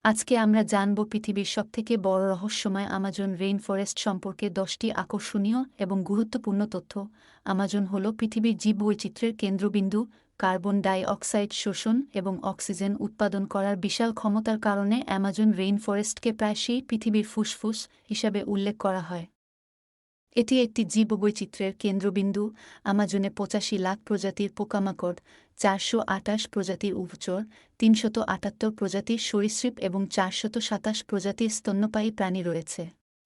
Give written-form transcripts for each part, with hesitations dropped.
আজকে আমরা জানব পৃথিবীর সবথেকে বড় রহস্যময় আমাজন রেইনফরেস্ট সম্পর্কে 10টি আকর্ষণীয় এবং গুরুত্বপূর্ণ তথ্য। আমাজন হল পৃথিবীর জীববৈচিত্র্যের কেন্দ্রবিন্দু। কার্বন ডাই অক্সাইড শোষণ এবং অক্সিজেন উৎপাদন করার বিশাল ক্ষমতার কারণে অ্যামাজন রেইনফরেস্টকে প্রায়শই পৃথিবীর ফুসফুস হিসাবে উল্লেখ করা হয়। এটি একটি জীববৈচিত্র্যের কেন্দ্রবিন্দু। আমাজনে 85 লাখ প্রজাতির পোকামাকড়, 428 প্রজাতির উভচর, 378 প্রজাতির সরীসৃপ এবং 427 প্রজাতির স্তন্যপায়ী প্রাণী রয়েছে।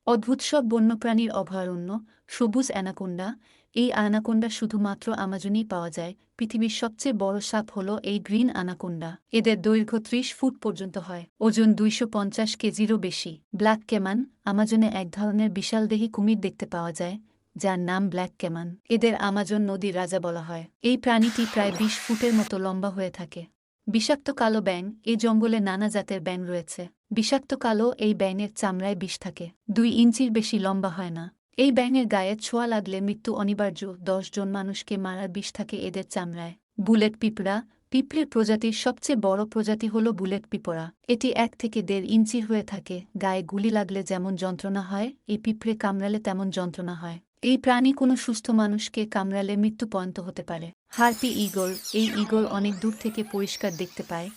অদ্ভুত সব বন্যপ্রাণীর অভয়ারণ্য। সবুজ অ্যানাকোন্ডা। এই অ্যানাকোন্ডা শুধুমাত্র আমাজনেই পাওয়া যায়। পৃথিবীর সবচেয়ে বড় সাপ হল এই গ্রিন অ্যানাকোন্ডা। এদের দৈর্ঘ্য 30 ফুট পর্যন্ত হয়। ওজন 250 কেজিরও বেশি। ব্ল্যাক ক্যামান। আমাজনে এক ধরনের বিশালদেহী কুমির দেখতে পাওয়া যায়, যার নাম ব্ল্যাক ক্যামান। এদের আমাজন নদীর রাজা বলা হয়। এই প্রাণীটি প্রায় 20 ফুটের মতো লম্বা হয়ে থাকে। বিষাক্ত কালো ব্যাঙ। এই জঙ্গলে নানা জাতের ব্যাঙ রয়েছে। বিষাক্ত কালো এই ব্যাঙের চামড়ায় বিষ থাকে। 2 ইঞ্চির বেশি লম্বা হয় না। এই ব্যাঙের গায়ে ছোঁয়া লাগলে মৃত্যু অনিবার্য। 10 জন মানুষকে মারার বিষ থাকে এদের চামড়ায়। বুলেট পিঁপড়া। পিঁপড়ের প্রজাতির সবচেয়ে বড় প্রজাতি হল বুলেট পিঁপড়া। এটি 1 থেকে 1.5 ইঞ্চির হয়ে থাকে। গায়ে গুলি লাগলে যেমন যন্ত্রণা হয়, এই পিঁপড়ে কামড়ালে তেমন যন্ত্রণা হয়। এই প্রাণী কোনো সুস্থ মানুষকে কামড়ালে মৃত্যুপর্যন্ত হতে পারে। Harpy eagle. এই ঈগল অনেক দূর থেকে পরিষ্কার দেখতে পায়।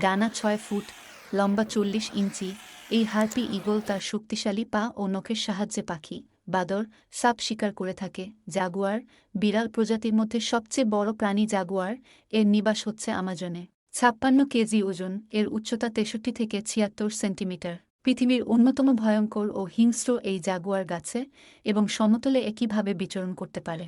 ডানা 6 ফুট, লম্বা 40 ইঞ্চি। এই হার্পি ঈগল তার শক্তিশালী পা ও নখের সাহায্যে পাখি, বাদর, সাপ শিকার করে থাকে। জাগুয়ার। বিড়াল প্রজাতির মধ্যে সবচেয়ে বড় প্রাণী জাগুয়ার। এর নিবাস হচ্ছে আমাজনে। 56 কেজি ওজন। এর উচ্চতা 63 থেকে 76 সেন্টিমিটার। পৃথিবীর অন্যতম ভয়ঙ্কর ও হিংস্র এই জাগুয়ার গাছে এবং সমতলে একইভাবে বিচরণ করতে পারে।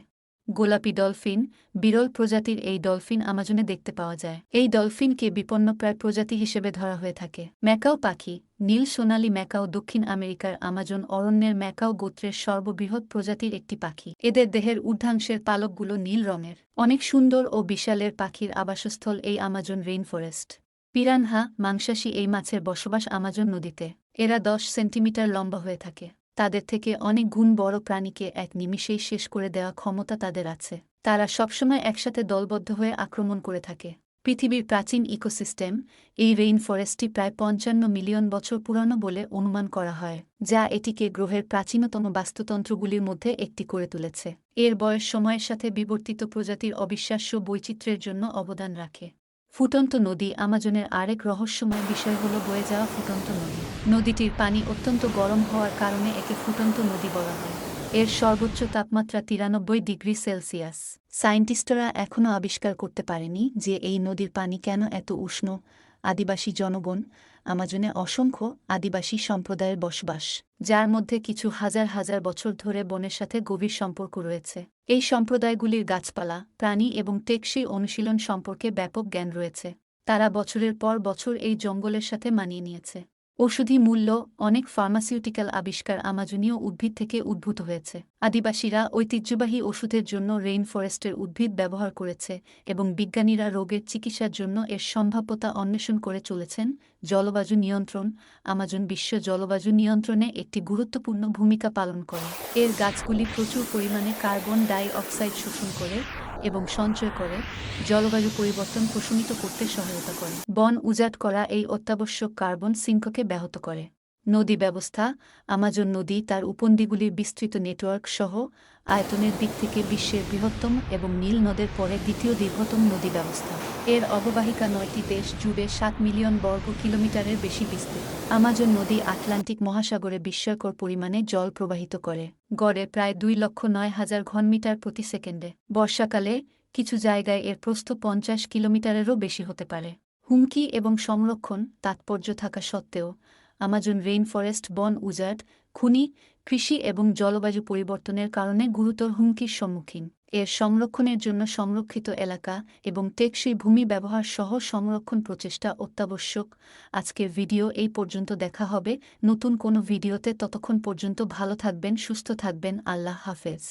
গোলাপি ডলফিন। বিরল প্রজাতির এই ডলফিন আমাজনে দেখতে পাওয়া যায়। এই ডলফিনকে বিপন্নপ্রায় প্রজাতি হিসেবে ধরা হয়ে থাকে। ম্যাকাও পাখি। নীল সোনালী ম্যাকাও দক্ষিণ আমেরিকার আমাজন অরণ্যের ম্যাকাও গোত্রের সর্ববৃহৎ প্রজাতির একটি পাখি। এদের দেহের ঊর্ধ্বাংশের পালকগুলো নীল রঙের। অনেক সুন্দর ও বিশালের পাখির আবাসস্থল এই আমাজন রেইনফরেস্ট। পিরানহা। মাংসাশী এই মাছের বসবাস আমাজন নদীতে। এরা 10 সেন্টিমিটার লম্বা হয়ে থাকে। তাদের থেকে অনেক গুণ বড় প্রাণীকে এক নিমিষেই শেষ করে দেওয়া ক্ষমতা তাদের আছে। তারা সবসময় একসাথে দলবদ্ধ হয়ে আক্রমণ করে থাকে। পৃথিবীর প্রাচীন ইকোসিস্টেম। এই রেইনফরেস্টটি প্রায় 55 মিলিয়ন বছর পুরানো বলে অনুমান করা হয়, যা এটিকে গ্রহের প্রাচীনতম বাস্তুতন্ত্রগুলির মধ্যে একটি করে তুলেছে। এর বয়স সময়ের সাথে বিবর্তিত প্রজাতির অবিশ্বাস্য বৈচিত্র্যের জন্য অবদান রাখে। ফুটন্ত নদী। আমাজনের আরেক রহস্যময় বিষয় হল বয়ে যাওয়া ফুটন্ত নদী। নদীটির পানি অত্যন্ত গরম হওয়ার কারণে একে ফুটন্ত নদী বলা হয়। এর সর্বোচ্চ তাপমাত্রা 93 ডিগ্রি সেলসিয়াস। সায়েন্টিস্টরা এখনও আবিষ্কার করতে পারেনি যে এই নদীর পানি কেন এত উষ্ণ। আদিবাসী জনগণ। আমাজনে অসংখ্য আদিবাসী সম্প্রদায়ের বসবাস, যার মধ্যে কিছু হাজার হাজার বছর ধরে বনের সাথে গভীর সম্পর্ক রয়েছে। এই সম্প্রদায়গুলির গাছপালা, প্রাণী এবং টেকসই অনুশীলন সম্পর্কে ব্যাপক জ্ঞান রয়েছে। তারা বছরের পর বছর এই জঙ্গলের সাথে মানিয়ে নিয়েছে। ওষুধি মূল্য। অনেক ফার্মাসিউটিক্যাল আবিষ্কার আমাজনীয় উদ্ভিদ থেকে উদ্ভূত হয়েছে। আদিবাসীরা ঐতিহ্যবাহী ওষুধের জন্য রেইনফরেস্টের উদ্ভিদ ব্যবহার করেছে এবং বিজ্ঞানীরা রোগের চিকিৎসার জন্য এর সম্ভাব্যতা অন্বেষণ করে চলেছেন। জলবায়ু নিয়ন্ত্রণ। আমাজন বিশ্ব জলবায়ু নিয়ন্ত্রণে একটি গুরুত্বপূর্ণ ভূমিকা পালন করে। এর গাছগুলি প্রচুর পরিমাণে কার্বন ডাই অক্সাইড শোষণ করে এবং সঞ্চয় করে, জলবায়ু পরিবর্তন প্রশমিত করতে সহায়তা করে। বন উজাড় করা এই অত্যাবশ্যক কার্বন সিঙ্ককে ব্যাহত করে। নদী ব্যবস্থা। আমাজন নদী তার উপনদীগুলির বিস্তৃত নেটওয়ার্ক সহ আয়তনের দিক থেকে বিশ্বের বৃহত্তম এবং নীল নদের পরে দ্বিতীয় দীর্ঘতম নদী ব্যবস্থা। এর অববাহিকা 9টি দেশ জুড়ে 7 মিলিয়ন বর্গ কিলোমিটারের বেশি বিস্তৃত। আমাজন নদী আটলান্টিক মহাসাগরে বিস্ময়কর পরিমাণে জল প্রবাহিত করে, গড়ে প্রায় 2,09,000 ঘনমিটার প্রতি সেকেন্ডে। বর্ষাকালে কিছু জায়গায় এর প্রস্থ 50 কিলোমিটারেরও বেশি হতে পারে। হুমকি এবং সংরক্ষণ। তাৎপর্য থাকা সত্ত্বেও আমাজন রেইনফরেস্ট বন উজাড়, খনি, কৃষি এবং জলবায়ু পরিবর্তনের কারণে গুরুতর হুমকির সম্মুখীন। এর সংরক্ষণের জন্য সংরক্ষিত এলাকা এবং টেকসই ভূমি ব্যবহার সহ সংরক্ষণ প্রচেষ্টা অত্যাবশ্যক। আজকের ভিডিও এই পর্যন্ত। দেখা হবে নতুন কোনো ভিডিওতে। ততক্ষণ পর্যন্ত ভালো থাকবেন, সুস্থ থাকবেন। আল্লাহ হাফেজ।